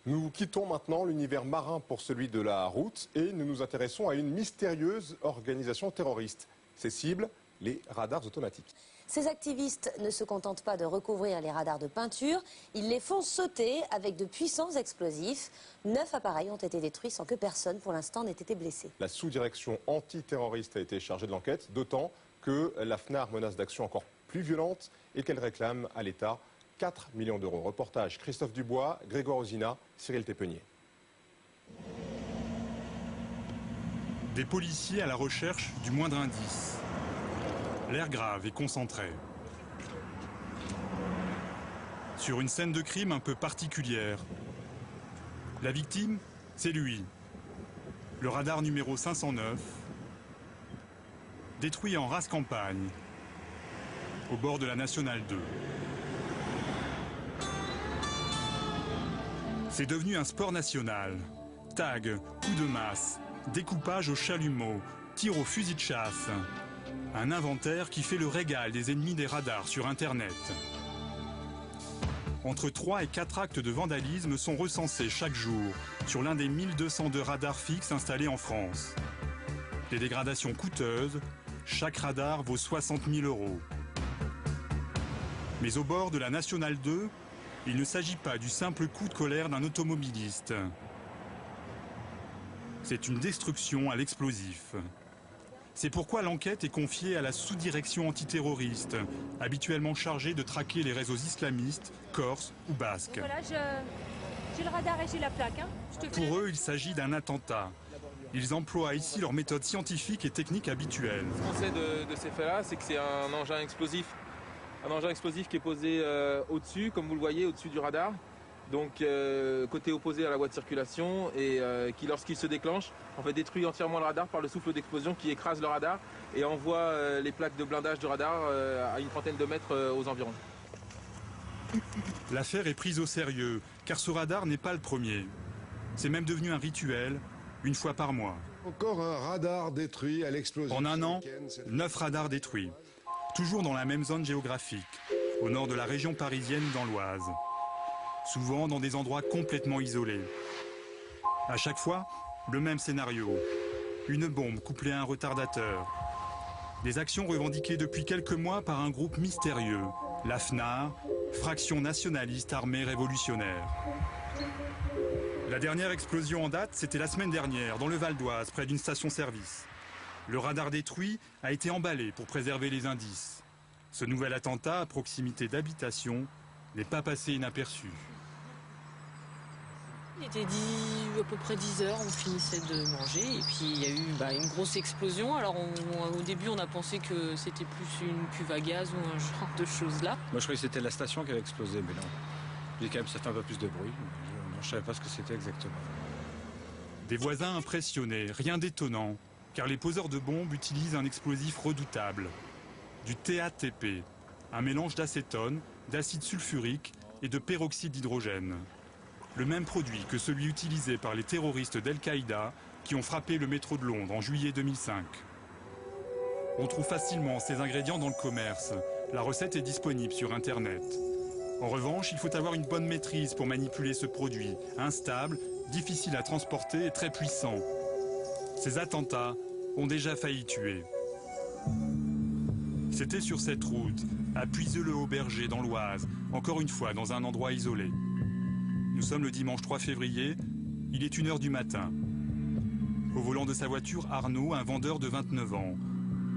Nous quittons maintenant l'univers marin pour celui de la route et nous nous intéressons à une mystérieuse organisation terroriste. Ses cibles, les radars automatiques. Ces activistes ne se contentent pas de recouvrir les radars de peinture, ils les font sauter avec de puissants explosifs. 9 appareils ont été détruits sans que personne pour l'instant n'ait été blessé. La sous-direction antiterroriste a été chargée de l'enquête, d'autant que la FNAR menace d'actions encore plus violentes et qu'elle réclame à l'État 4 millions d'euros. Reportage Christophe Dubois, Grégoire Ozina, Cyril Tépenier. Des policiers à la recherche du moindre indice. L'air grave et concentré. Sur une scène de crime un peu particulière. La victime, c'est lui. Le radar numéro 509, détruit en rase campagne, au bord de la Nationale 2. C'est devenu un sport national. Tag, coup de masse, découpage au chalumeau, tir au fusil de chasse. Un inventaire qui fait le régal des ennemis des radars sur Internet. Entre 3 et 4 actes de vandalisme sont recensés chaque jour sur l'un des 1202 radars fixes installés en France. Des dégradations coûteuses, chaque radar vaut 60 000 €. Mais au bord de la Nationale 2, il ne s'agit pas du simple coup de colère d'un automobiliste. C'est une destruction à l'explosif. C'est pourquoi l'enquête est confiée à la sous-direction antiterroriste, habituellement chargée de traquer les réseaux islamistes, corses ou basques. Voilà, j'ai le radar et j'ai la plaque. Pour eux, il s'agit d'un attentat. Ils emploient ici leurs méthodes scientifiques et techniques habituelles. Ce qu'on sait de ces faits-là, c'est que c'est un engin explosif. Un engin explosif qui est posé au-dessus, comme vous le voyez, au-dessus du radar. Donc côté opposé à la voie de circulation et qui, lorsqu'il se déclenche, en fait détruit entièrement le radar par le souffle d'explosion qui écrase le radar et envoie les plaques de blindage du radar à une trentaine de mètres aux environs. L'affaire est prise au sérieux, car ce radar n'est pas le premier. C'est même devenu un rituel, une fois par mois. Encore un radar détruit à l'explosion. En un an, 9 radars détruits. Toujours dans la même zone géographique, au nord de la région parisienne ou dans l'Oise. Souvent dans des endroits complètement isolés. À chaque fois, le même scénario. Une bombe couplée à un retardateur. Des actions revendiquées depuis quelques mois par un groupe mystérieux, la FNAR, Fraction nationaliste armée révolutionnaire. La dernière explosion en date, c'était la semaine dernière, dans le Val d'Oise, près d'une station-service. Le radar détruit a été emballé pour préserver les indices. Ce nouvel attentat à proximité d'habitations n'est pas passé inaperçu. Il était à peu près 10 heures, on finissait de manger et puis il y a eu une grosse explosion. Alors au début on a pensé que c'était plus une cuve à gaz ou un genre de choses là. Moi je croyais que c'était la station qui avait explosé, mais non. J'ai quand même ça fait un peu plus de bruit. Non, je savais pas ce que c'était exactement. Des voisins impressionnés, rien d'étonnant, car les poseurs de bombes utilisent un explosif redoutable. Du TATP, un mélange d'acétone, d'acide sulfurique et de peroxyde d'hydrogène. Le même produit que celui utilisé par les terroristes d'Al-Qaïda qui ont frappé le métro de Londres en juillet 2005. On trouve facilement ces ingrédients dans le commerce. La recette est disponible sur Internet. En revanche, il faut avoir une bonne maîtrise pour manipuler ce produit, instable, difficile à transporter et très puissant. Ces attentats ont déjà failli tuer. C'était sur cette route, à Puiseux-le-Haut-Berger dans l'Oise, encore une fois dans un endroit isolé. Nous sommes le dimanche 3 février, il est 1 h du matin. Au volant de sa voiture, Arnaud, un vendeur de 29 ans.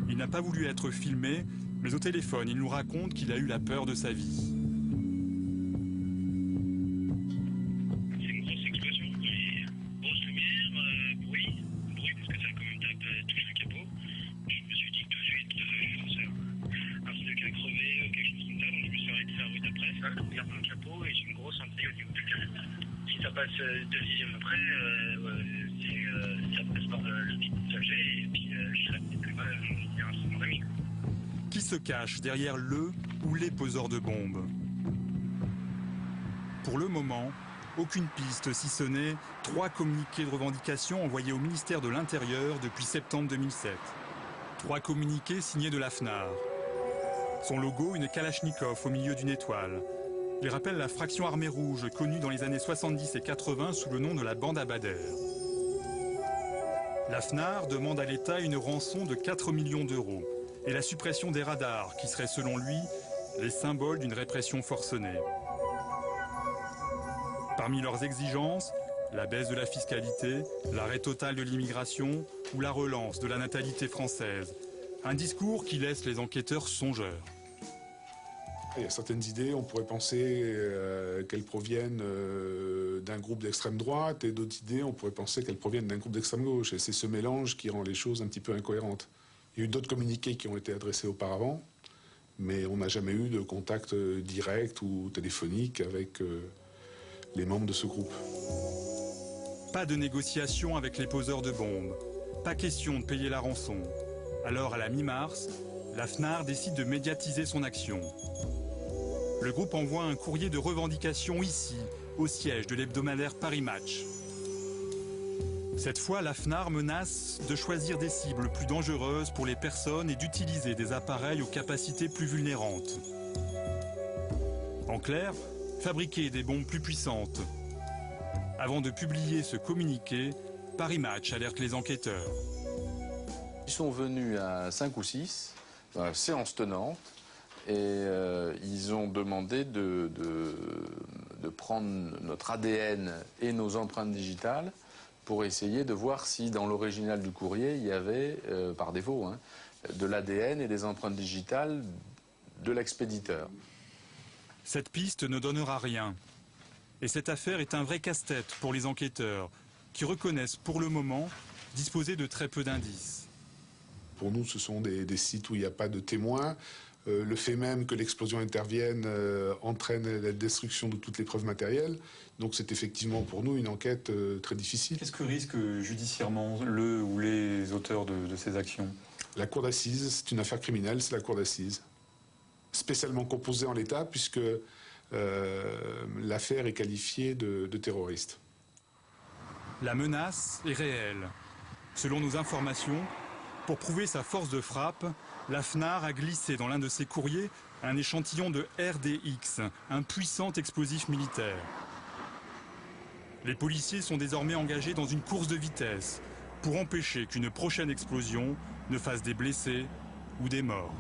Il n'a pas voulu être filmé, mais au téléphone, il nous raconte qu'il a eu la peur de sa vie. C'est une grosse explosion, grosse lumière, bruit parce que ça a quand même touché le capot. Je me suis dit tout de suite, un truc a crevé, quelque chose comme ça, donc je me suis arrêté la rue d'après, ça, regarde dans le capot et j'ai une grosse entrée au niveau du capot. Si ça passe 2 dixièmes après, ça passe par le petit passager et puis je serai plus mal, il y a un second ami. Qui se cache derrière le ou les poseurs de bombes? Pour le moment, aucune piste, si ce n'est 3 communiqués de revendication envoyés au ministère de l'Intérieur depuis septembre 2007. 3 communiqués signés de la FNAR. Son logo, une Kalachnikov au milieu d'une étoile. Il rappelle la fraction armée rouge connue dans les années 70 et 80 sous le nom de la bande Abadère. La FNAR demande à l'État une rançon de 4 millions d'euros et la suppression des radars qui seraient selon lui les symboles d'une répression forcenée. Parmi leurs exigences, la baisse de la fiscalité, l'arrêt total de l'immigration ou la relance de la natalité française. Un discours qui laisse les enquêteurs songeurs. Il y a certaines idées, on pourrait penser qu'elles proviennent d'un groupe d'extrême droite, et d'autres idées, on pourrait penser qu'elles proviennent d'un groupe d'extrême gauche. Et c'est ce mélange qui rend les choses un petit peu incohérentes. Il y a eu d'autres communiqués qui ont été adressés auparavant, mais on n'a jamais eu de contact direct ou téléphonique avec les membres de ce groupe. Pas de négociation avec les poseurs de bombes. Pas question de payer la rançon. Alors, à la mi-mars, la FNAR décide de médiatiser son action. Le groupe envoie un courrier de revendication ici, au siège de l'hebdomadaire Paris Match. Cette fois, la FNAR menace de choisir des cibles plus dangereuses pour les personnes et d'utiliser des appareils aux capacités plus vulnérantes. En clair, fabriquer des bombes plus puissantes. Avant de publier ce communiqué, Paris Match alerte les enquêteurs. Ils sont venus à 5 ou 6, dans la séance tenante, et ils ont demandé de prendre notre ADN et nos empreintes digitales pour essayer de voir si dans l'original du courrier, il y avait, par défaut, de l'ADN et des empreintes digitales de l'expéditeur. Cette piste ne donnera rien. Et cette affaire est un vrai casse-tête pour les enquêteurs, qui reconnaissent pour le moment disposer de très peu d'indices. Pour nous, ce sont des sites où il n'y a pas de témoins. Le fait même que l'explosion intervienne entraîne la destruction de toutes les preuves matérielles. Donc c'est effectivement pour nous une enquête très difficile. Qu'est-ce que risque judiciairement le ou les auteurs de ces actions? La cour d'assises, c'est une affaire criminelle, c'est la cour d'assises. Spécialement composée en l'état puisque l'affaire est qualifiée de terroriste. La menace est réelle. Selon nos informations, pour prouver sa force de frappe, la FNAR a glissé dans l'un de ses courriers un échantillon de RDX, un puissant explosif militaire. Les policiers sont désormais engagés dans une course de vitesse pour empêcher qu'une prochaine explosion ne fasse des blessés ou des morts.